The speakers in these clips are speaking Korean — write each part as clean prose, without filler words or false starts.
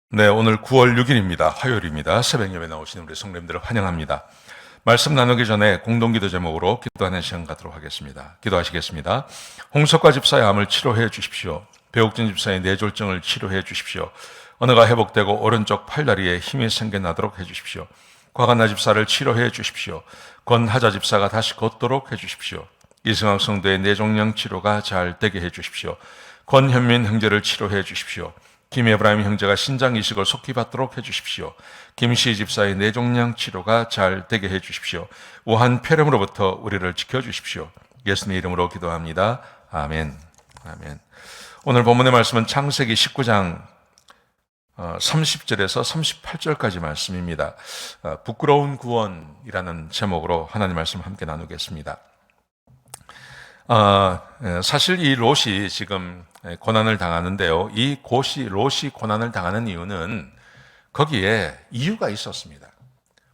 네, 오늘 9월 6일입니다. 화요일입니다. 새벽 예배 나오시는 우리 성도님들을 환영합니다. 말씀 나누기 전에 공동기도 제목으로 기도하는 시간 갖도록 하겠습니다. 기도하시겠습니다. 홍석과 집사의 암을 치료해 주십시오. 배옥진 집사의 뇌졸중을 치료해 주십시오. 언어가 회복되고 오른쪽 팔다리에 힘이 생겨나도록 해 주십시오. 과간나 집사를 치료해 주십시오. 권하자 집사가 다시 걷도록 해 주십시오. 이승학 성도의 뇌종양 치료가 잘 되게 해 주십시오. 권현민 형제를 치료해 주십시오. 김에브라임 형제가 신장 이식을 속히 받도록 해주십시오. 김시 집사의 뇌종양 치료가 잘 되게 해주십시오. 우한 폐렴으로부터 우리를 지켜주십시오. 예수님 이름으로 기도합니다. 아멘. 아멘. 오늘 본문의 말씀은 창세기 19장 30절에서 38절까지 말씀입니다. 부끄러운 구원이라는 제목으로 하나님 말씀 함께 나누겠습니다. 사실 이 롯이 지금 고난을 당하는데요. 이 롯이 고난을 당하는 이유는 거기에 이유가 있었습니다.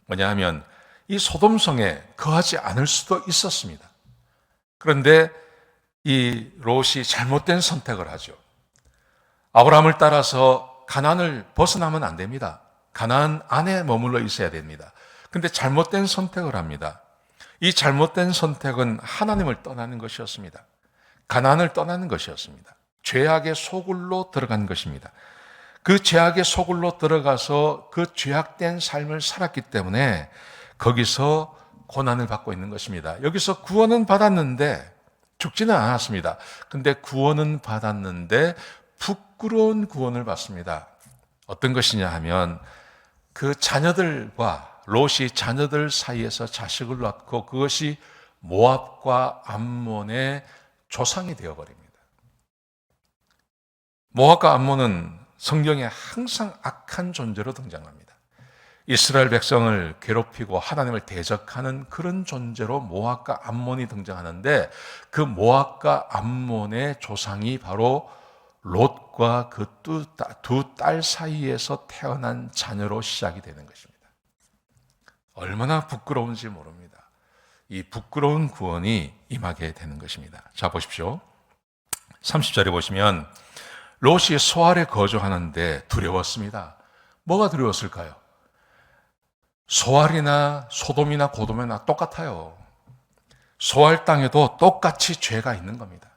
뭐냐 하면 이 소돔성에 거하지 않을 수도 있었습니다. 그런데 이 롯이 잘못된 선택을 하죠. 아브라함을 따라서 가나안을 벗어나면 안 됩니다. 가나안 안에 머물러 있어야 됩니다. 그런데 잘못된 선택을 합니다. 이 잘못된 선택은 하나님을 떠나는 것이었습니다. 가나안을 떠나는 것이었습니다. 죄악의 소굴로 들어간 것입니다. 그 죄악의 소굴로 들어가서 그 죄악된 삶을 살았기 때문에 거기서 고난을 받고 있는 것입니다. 여기서 구원은 받았는데 죽지는 않았습니다. 근데 구원은 받았는데 부끄러운 구원을 받습니다. 어떤 것이냐 하면 그 자녀들과 롯이 자녀들 사이에서 자식을 낳고 그것이 모압과 암몬의 조상이 되어버립니다. 모압과 암몬은 성경에 항상 악한 존재로 등장합니다. 이스라엘 백성을 괴롭히고 하나님을 대적하는 그런 존재로 모압과 암몬이 등장하는데 그 모압과 암몬의 조상이 바로 롯과 그 두 딸 사이에서 태어난 자녀로 시작이 되는 것입니다. 얼마나 부끄러운지 모릅니다. 이 부끄러운 구원이 임하게 되는 것입니다. 자, 보십시오. 30절에 보시면 롯이 소알에 거주하는데 두려웠습니다. 뭐가 두려웠을까요? 소알이나 소돔이나 고돔이나 똑같아요. 소알 땅에도 똑같이 죄가 있는 겁니다.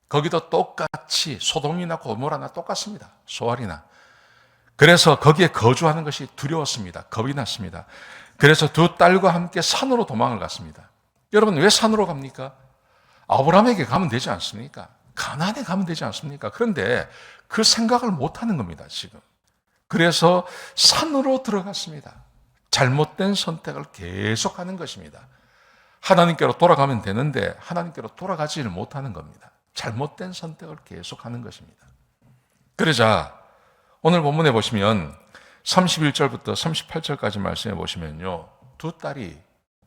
거기도 똑같이 소돔이나 고모라나 똑같습니다. 소알이나. 그래서 거기에 거주하는 것이 두려웠습니다. 겁이 났습니다. 그래서 두 딸과 함께 산으로 도망을 갔습니다. 여러분, 왜 산으로 갑니까? 아브라함에게 가면 되지 않습니까? 가나안에 가면 되지 않습니까? 그런데 그 생각을 못 하는 겁니다, 지금. 그래서 산으로 들어갔습니다. 잘못된 선택을 계속하는 것입니다. 하나님께로 돌아가면 되는데 하나님께로 돌아가지를 못하는 겁니다. 잘못된 선택을 계속하는 것입니다. 그러자 오늘 본문에 보시면 31절부터 38절까지 말씀해 보시면요. 두 딸이,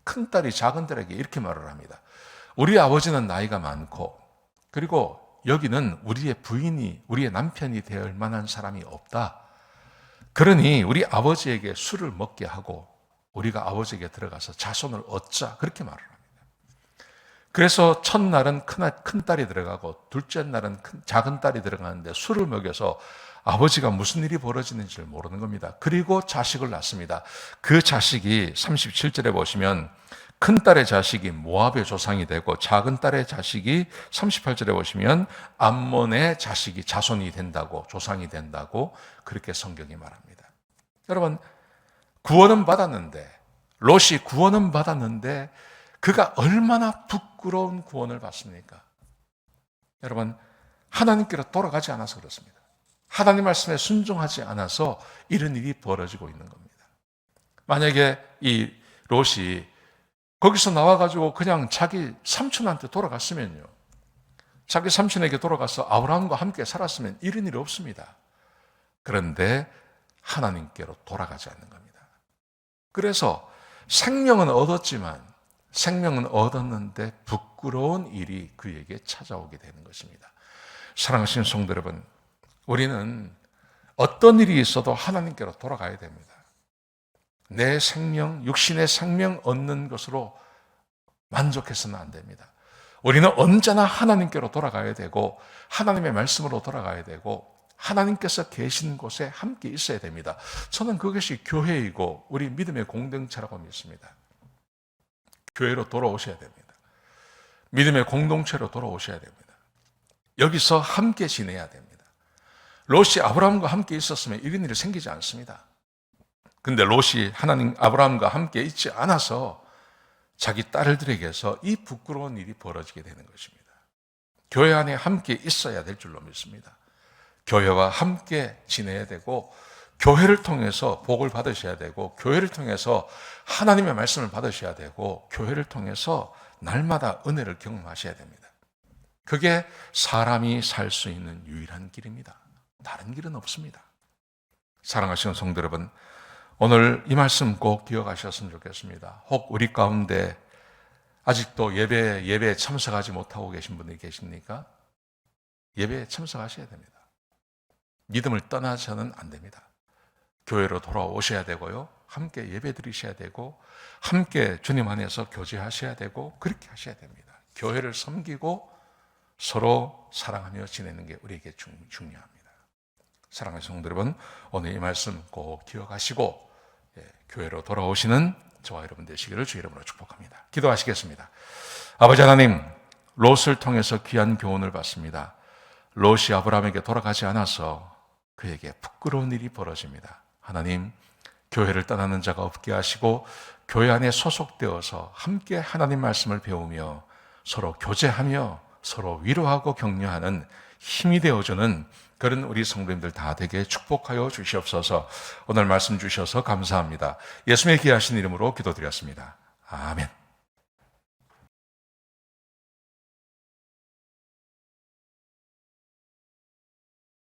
큰 딸이 작은 딸에게 이렇게 말을 합니다. 우리 아버지는 나이가 많고 그리고 여기는 우리의 부인이, 우리의 남편이 될 만한 사람이 없다. 그러니 우리 아버지에게 술을 먹게 하고 우리가 아버지에게 들어가서 자손을 얻자. 그렇게 말을 합니다. 그래서 첫날은 큰 딸이 들어가고 둘째 날은 작은 딸이 들어가는데 술을 먹여서 아버지가 무슨 일이 벌어지는지를 모르는 겁니다. 그리고 자식을 낳습니다. 그 자식이 37절에 보시면 큰 딸의 자식이 모압의 조상이 되고 작은 딸의 자식이 38절에 보시면 암몬의 자식이 자손이 된다고, 조상이 된다고 그렇게 성경이 말합니다. 여러분, 구원은 받았는데, 롯이 구원은 받았는데 그가 얼마나 부끄러운 구원을 받습니까? 여러분, 하나님께로 돌아가지 않아서 그렇습니다. 하나님 말씀에 순종하지 않아서 이런 일이 벌어지고 있는 겁니다. 만약에 이 롯이 거기서 나와가지고 그냥 자기 삼촌한테 돌아갔으면요. 자기 삼촌에게 돌아가서 아브라함과 함께 살았으면 이런 일이 없습니다. 그런데 하나님께로 돌아가지 않는 겁니다. 그래서 생명은 얻었지만 생명은 얻었는데 부끄러운 일이 그에게 찾아오게 되는 것입니다. 사랑하시는 성도 여러분, 우리는 어떤 일이 있어도 하나님께로 돌아가야 됩니다. 내 생명, 육신의 생명 얻는 것으로 만족해서는 안 됩니다. 우리는 언제나 하나님께로 돌아가야 되고 하나님의 말씀으로 돌아가야 되고 하나님께서 계신 곳에 함께 있어야 됩니다. 저는 그것이 교회이고 우리 믿음의 공동체라고 믿습니다. 교회로 돌아오셔야 됩니다. 믿음의 공동체로 돌아오셔야 됩니다. 여기서 함께 지내야 됩니다. 롯이 아브라함과 함께 있었으면 이런 일이 생기지 않습니다. 근데 롯이 하나님 아브라함과 함께 있지 않아서 자기 딸들에게서 이 부끄러운 일이 벌어지게 되는 것입니다. 교회 안에 함께 있어야 될 줄로 믿습니다. 교회와 함께 지내야 되고 교회를 통해서 복을 받으셔야 되고 교회를 통해서 하나님의 말씀을 받으셔야 되고 교회를 통해서 날마다 은혜를 경험하셔야 됩니다. 그게 사람이 살 수 있는 유일한 길입니다. 다른 길은 없습니다. 사랑하시는 성도 여러분, 오늘 이 말씀 꼭 기억하셨으면 좋겠습니다. 혹 우리 가운데 아직도 예배에 참석하지 못하고 계신 분들이 계십니까? 예배에 참석하셔야 됩니다. 믿음을 떠나서는 안 됩니다. 교회로 돌아오셔야 되고요. 함께 예배 드리셔야 되고 함께 주님 안에서 교제하셔야 되고 그렇게 하셔야 됩니다. 교회를 섬기고 서로 사랑하며 지내는 게 우리에게 중요합니다. 사랑하는 성도 여러분, 오늘 이 말씀 꼭 기억하시고 교회로 돌아오시는 저와 여러분 되시기를 주의 이름으로 축복합니다. 기도하시겠습니다. 아버지 하나님, 롯을 통해서 귀한 교훈을 받습니다. 롯이 아브라함에게 돌아가지 않아서 그에게 부끄러운 일이 벌어집니다. 하나님, 교회를 떠나는 자가 없게 하시고 교회 안에 소속되어서 함께 하나님 말씀을 배우며 서로 교제하며 서로 위로하고 격려하는 힘이 되어주는 그런 우리 성도님들 다 되게 축복하여 주시옵소서. 오늘 말씀 주셔서 감사합니다. 예수님의 귀하신 이름으로 기도드렸습니다. 아멘.